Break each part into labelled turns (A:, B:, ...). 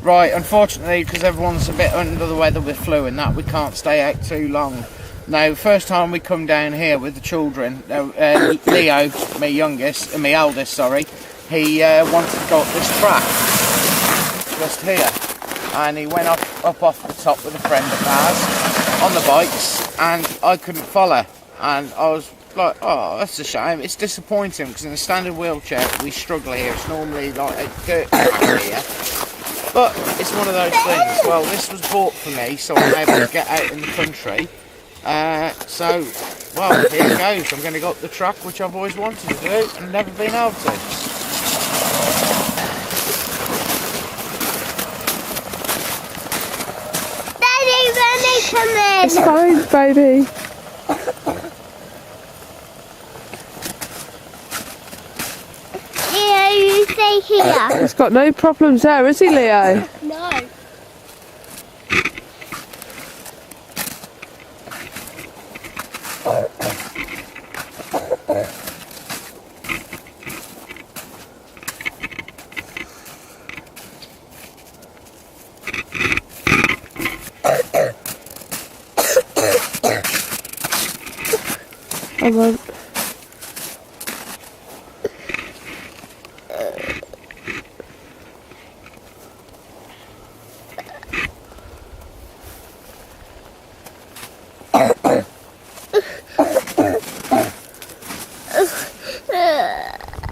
A: Right, unfortunately, because everyone's a bit under the weather with flu and that, we can't stay out too long. Now, first time we come down here with the children, Leo, my eldest, sorry, he wanted to go up this track, just here, and he went up off the top with a friend of ours on the bikes, and I couldn't follow, and I was like, oh, that's a shame. It's disappointing, because in a standard wheelchair, we struggle here. It's normally like a dirt track here. But it's one of those things. Well, this was bought for me, so I'm able to get out in the country. So, well, here it goes. I'm going to go up the track, which I've always wanted to do and never been able to.
B: Daddy, come in.
C: It's fine, baby.
B: You stay here.
C: He's got no problems there, is he, Leo?
B: No.
C: Come on.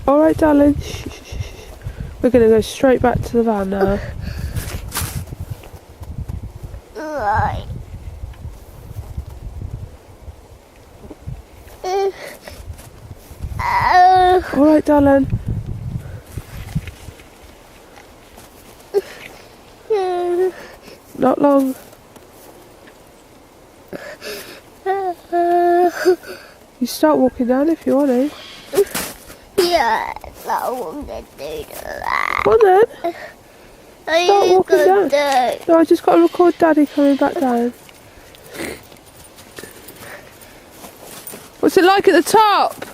C: Alright, darling. We're going to go straight back to the van now.
B: Right.
C: Alright, darling. Not long. You start walking down if you want to.
B: Yeah, I want to do that.
C: Go on then. Start walking down.
B: Do?
C: No, I just got to record Daddy coming back down. What's it like at the top?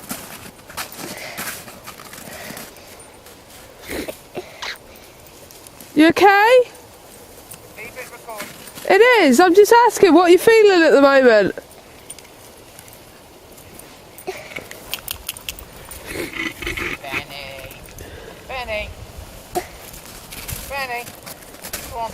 C: You okay? It is. I'm just asking, what are you feeling at the moment?
A: Benny, come on.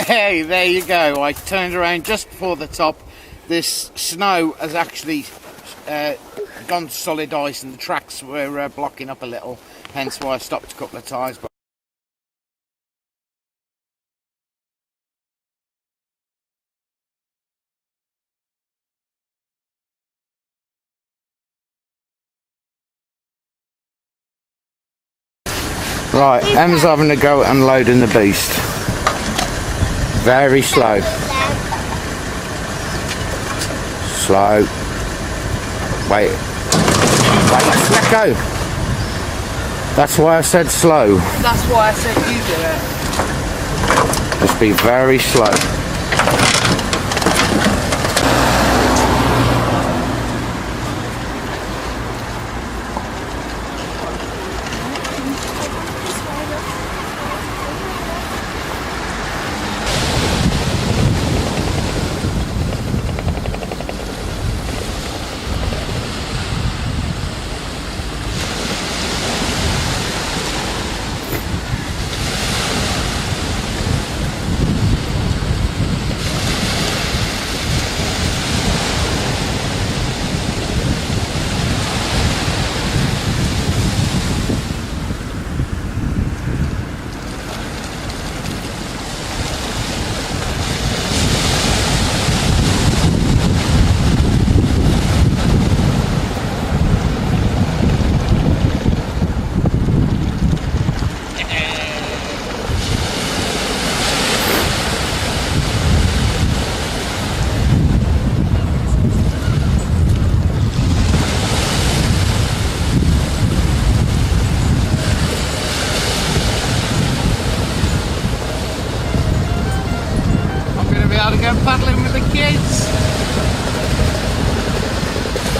A: Hey, there you go. I turned around just before the top. This snow has actually gone to solid ice and the tracks were blocking up a little, hence why I stopped a couple of times. But right, Emma's having a go at unloading the beast. Very slow. Slow. Wait, let go. That's why I said slow.
C: That's why I said you do it.
A: Just be very slow.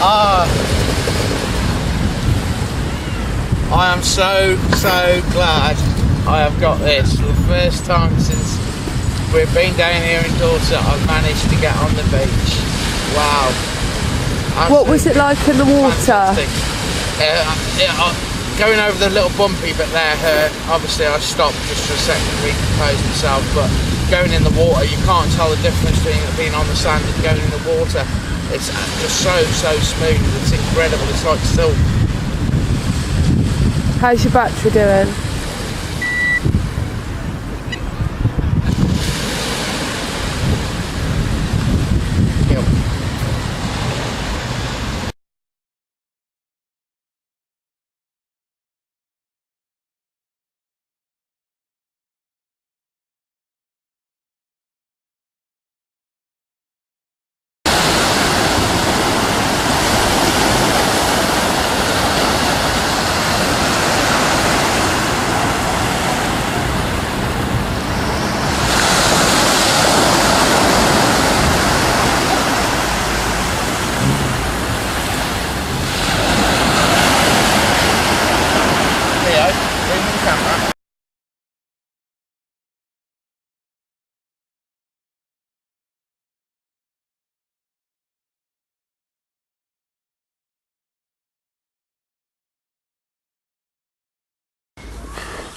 A: I am so glad I have got this. For the first time since we've been down here in Dorset, I've managed to get on the beach. Wow.
C: What was it like in the water?
A: Going over the little bumpy bit there hurt. Obviously I stopped just for a second to recompose myself, but going in the water, you can't tell the difference between being on the sand and going in the water. It's just so smooth. It's incredible. It's like silk.
C: How's your battery doing?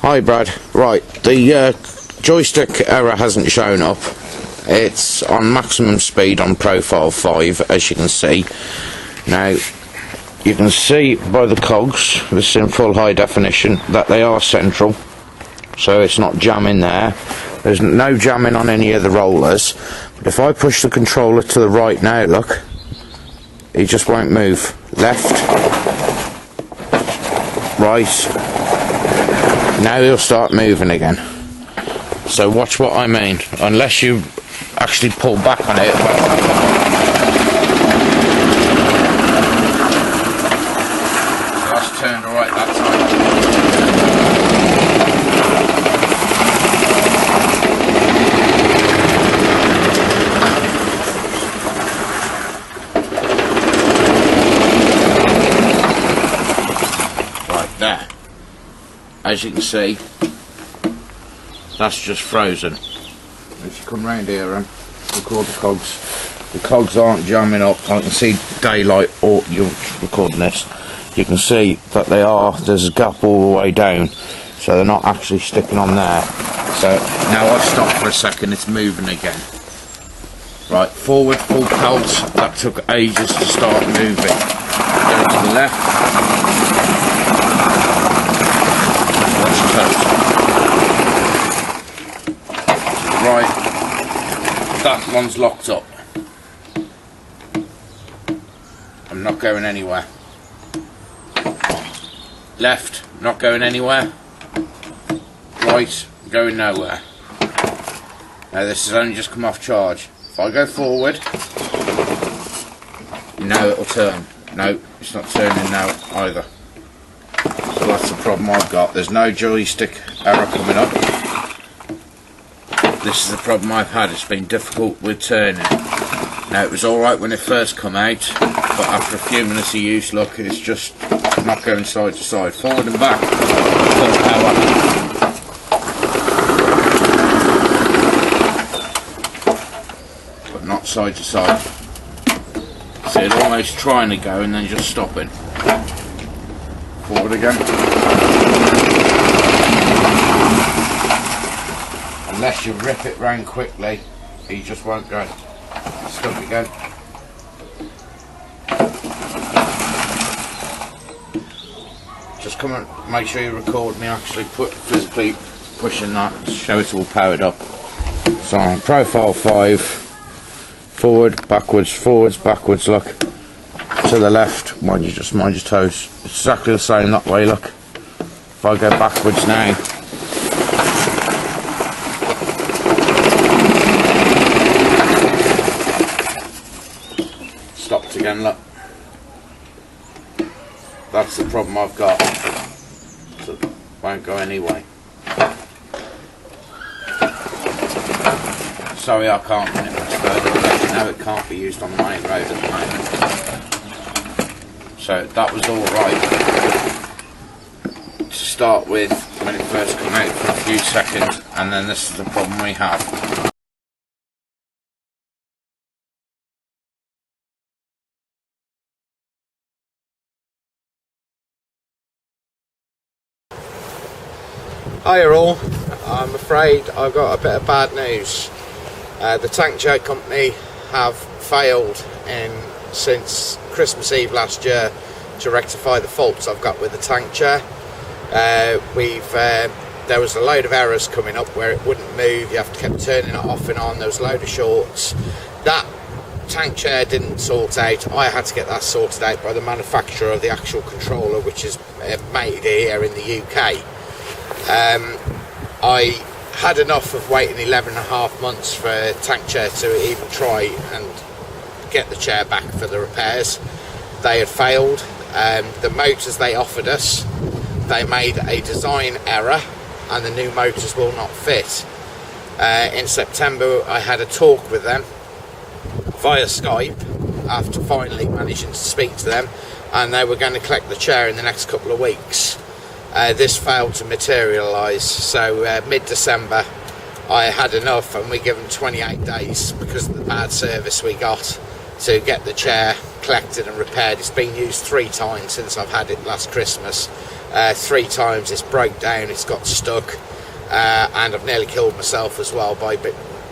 D: Hi Brad, right, the joystick error hasn't shown up. It's on maximum speed on profile 5, as you can see. Now, you can see by the cogs, this is in full high definition, that they are central, so it's not jamming there. There's no jamming on any of the rollers, but if I push the controller to the right now, look, he just won't move. Left, right, now he'll start moving again. So watch what I mean. Unless you actually pull back on it. That's turned right that time. Right there. As you can see, that's just frozen. If you come round here and record the cogs aren't jamming up. I can see daylight, or you're recording this, you can see that there's a gap all the way down, so they're not actually sticking on there. So now I've stopped for a second, it's moving again. Right, forward full pelt, that took ages to start moving. Go to the left. Right, that one's locked up. I'm not going anywhere. Left, not going anywhere. Right, going nowhere. Now this has only just come off charge. If I go forward, now it'll turn. No, it's not turning now either. So that's the problem I've got. There's no joystick error coming up. This is the problem I've had. It's been difficult with turning. Now it was alright when it first come out, but after a few minutes of use, look, it's just not going side to side. Forward and back, full power. But not side to side. See it almost trying to go and then just stopping. Forward again. Unless you rip it round quickly, he just won't go. Stop again. Just come and make sure you record me actually physically pushing that to show it's all powered up. So on profile 5, forward, backwards, forwards, backwards, look. To the left, mind your toes. It's exactly the same that way, look. If I go backwards now, stopped again, look. That's the problem I've got. So it won't go anyway. Sorry I can't run it much further. No, it can't be used on the main road at the moment. So that was alright to start with when it first came out for a few seconds, and then this is the problem we have. Hiya all, I'm afraid I've got a bit of bad news. The TANKCHAIR company have failed since Christmas Eve last year to rectify the faults I've got with the TANKCHAIR. There was a load of errors coming up where it wouldn't move, you have to keep turning it off and on, there was a load of shorts. That TANKCHAIR didn't sort out. I had to get that sorted out by the manufacturer of the actual controller, which is made here in the UK. I had enough of waiting 11.5 months for TANKCHAIR to even try and get the chair back for the repairs. They had failed. The motors they offered us, they made a design error and the new motors will not fit. In September I had a talk with them via Skype after finally managing to speak to them, and they were going to collect the chair in the next couple of weeks. This failed to materialise, so mid-December I had enough, and we gave them 28 days because of the bad service we got to get the chair collected and repaired. It's been used 3 times since I've had it last Christmas. 3 times it's broke down, it's got stuck, and I've nearly killed myself as well by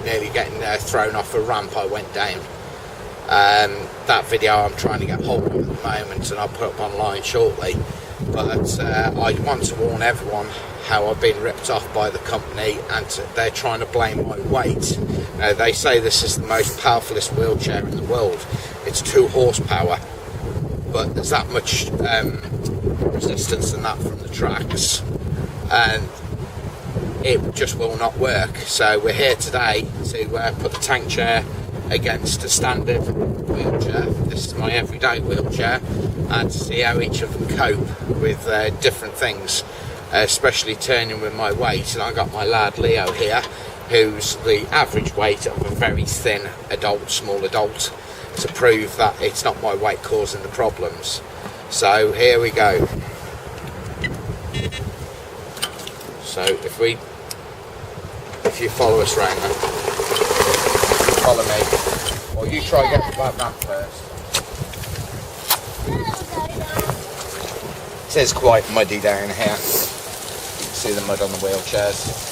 D: nearly getting thrown off a ramp I went down. That video I'm trying to get hold of at the moment, and I'll put up online shortly. But I want to warn everyone how I've been ripped off by the company, and they're trying to blame my weight. Now, they say this is the most powerfulest wheelchair in the world. It's 2 horsepower, but there's that much resistance in that from the tracks, and it just will not work. So we're here today to put the TANKCHAIR against a standard wheelchair. This is my everyday wheelchair, and to see how each of them cope with different things, especially turning with my weight. And I got my lad Leo here, who's the average weight of a very thin adult, small adult, to prove that it's not my weight causing the problems. So here we go. So if you follow us round then, follow me, or you try get that ramp first. It is quite muddy down here. You can see the mud on the wheelchairs.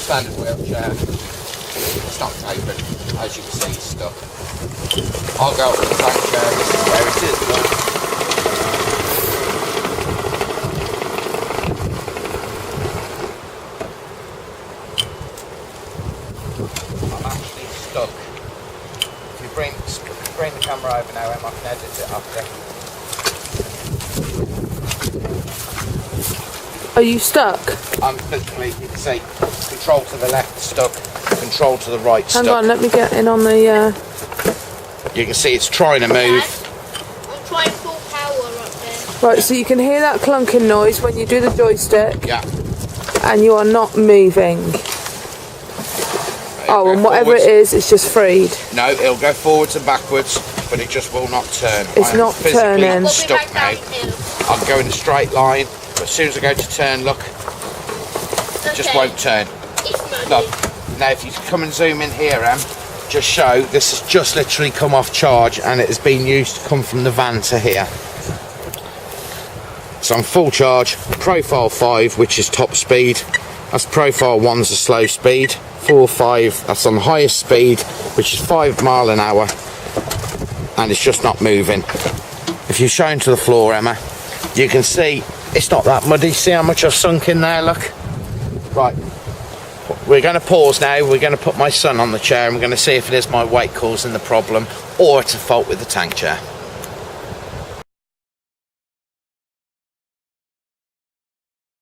D: Standard wheelchair. It's not tapered, as you can see, it's stuck. I'll go up with the TANKCHAIR. This is where it is. I'm actually stuck. If you bring the camera over now, Em, I can edit it after.
C: Are you stuck?
D: I'm physically, you can see, control to the left stuck, control to the right stuck.
C: Hang on, let me get in on the...
D: You can see it's trying to move.
B: I'm trying full power up there.
C: Right, so you can hear that clunking noise when you do the joystick.
D: Yeah.
C: And you are not moving. Oh, and whatever
D: forwards.
C: it is, it's just freed.
D: No, it'll go forwards and backwards, but it just will not turn.
C: It's
D: I am
C: not
D: physically
C: turning.
D: stuck now. I'll go in a straight line, but as soon as I go to turn, look, it just won't turn. Look, now if you come and zoom in here, Em, just show, this has just literally come off charge, and it has been used to come from the van to here. So I'm full charge, profile 5, which is top speed. That's profile 1's a slow speed. 4, 5, that's on the highest speed, which is 5 miles an hour, and it's just not moving. If you're shown to the floor, Emma, you can see it's not that muddy. See how much I've sunk in there, look. Right, we're going to pause now. We're going to put my son on the chair, and we're going to see if it is my weight causing the problem, or it's a fault with the TANKCHAIR.